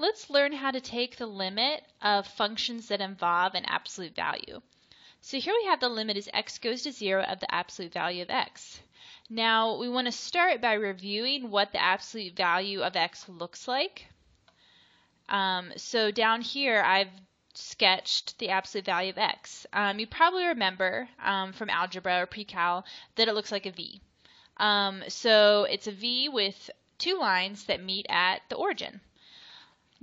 let's learn how to take the limit of functions that involve an absolute value. So here we have the limit as x goes to 0 of the absolute value of x. Now we want to start by reviewing what the absolute value of x looks like. So down here I've sketched the absolute value of x. You probably remember from algebra or pre-cal that it looks like a v. So it's a v with two lines that meet at the origin.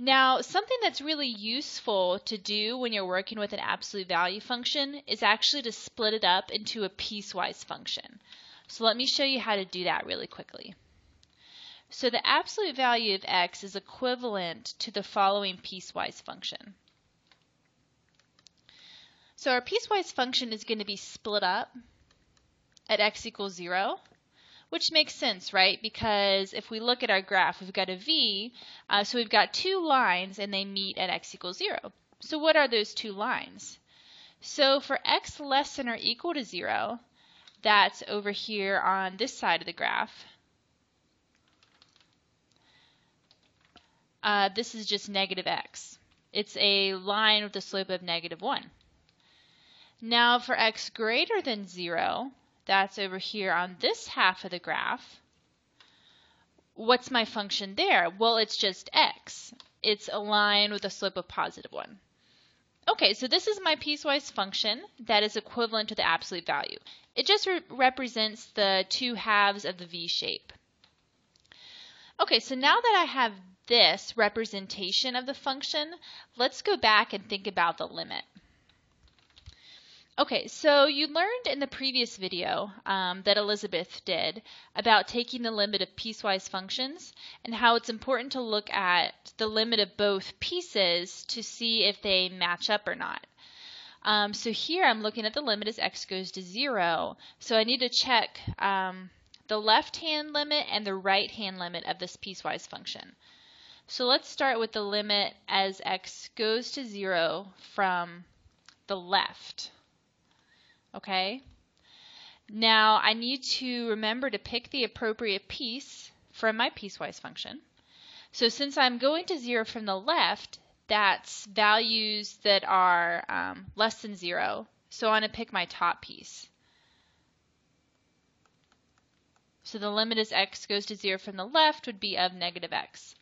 Now, something that's really useful to do when you're working with an absolute value function is actually to split it up into a piecewise function. So let me show you how to do that really quickly. So the absolute value of x is equivalent to the following piecewise function. So our piecewise function is going to be split up at x equals 0. Which makes sense, right? Because if we look at our graph, we've got a v, so we've got two lines and they meet at x equals 0. So what are those two lines? So for x less than or equal to 0, that's over here on this side of the graph. This is just negative x. It's a line with a slope of -1. Now for x greater than 0, that's over here on this half of the graph. What's my function there? Well, it's just x. It's a line with a slope of +1. Okay, so this is my piecewise function that is equivalent to the absolute value. It just represents the two halves of the v shape. Okay, so now that I have this representation of the function, let's go back and think about the limit. Okay, so you learned in the previous video that Elizabeth did about taking the limit of piecewise functions and how it's important to look at the limit of both pieces to see if they match up or not. So here I'm looking at the limit as x goes to 0. So I need to check the left-hand limit and the right-hand limit of this piecewise function. So let's start with the limit as x goes to 0 from the left. Okay, now I need to remember to pick the appropriate piece from my piecewise function. So since I'm going to 0 from the left, that's values that are less than 0. So I want to pick my top piece. So the limit as x goes to 0 from the left would be of -x.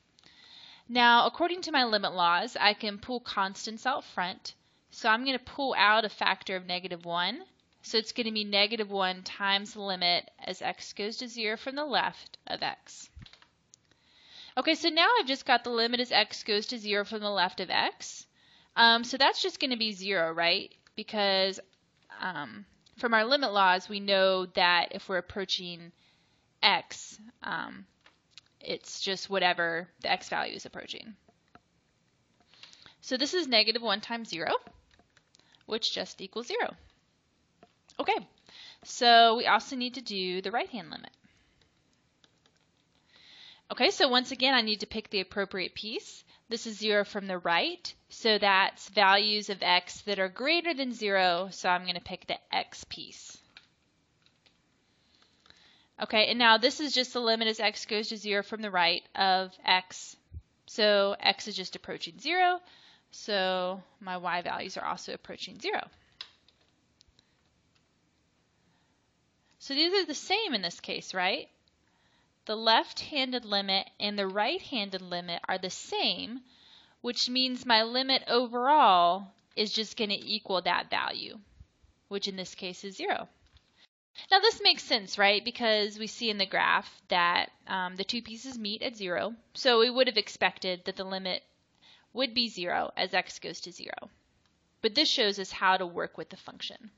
Now, according to my limit laws, I can pull constants out front. So I'm going to pull out a factor of -1. So it's going to be -1 times the limit as x goes to 0 from the left of x. Okay, so now I've just got the limit as x goes to 0 from the left of x. So that's just going to be 0, right? Because from our limit laws, we know that if we're approaching x, it's just whatever the x value is approaching. So this is -1 times 0, which just equals 0. Okay, so we also need to do the right-hand limit. Okay, so once again, I need to pick the appropriate piece. This is 0 from the right, so that's values of x that are greater than 0, so I'm going to pick the x piece. Okay, and now this is just the limit as x goes to 0 from the right of x. So x is just approaching 0, so my y values are also approaching 0. So these are the same in this case, right? The left-handed limit and the right-handed limit are the same, which means my limit overall is just going to equal that value, which in this case is 0. Now this makes sense, right? Because we see in the graph that the two pieces meet at 0, so we would have expected that the limit would be 0 as x goes to 0. But this shows us how to work with the function.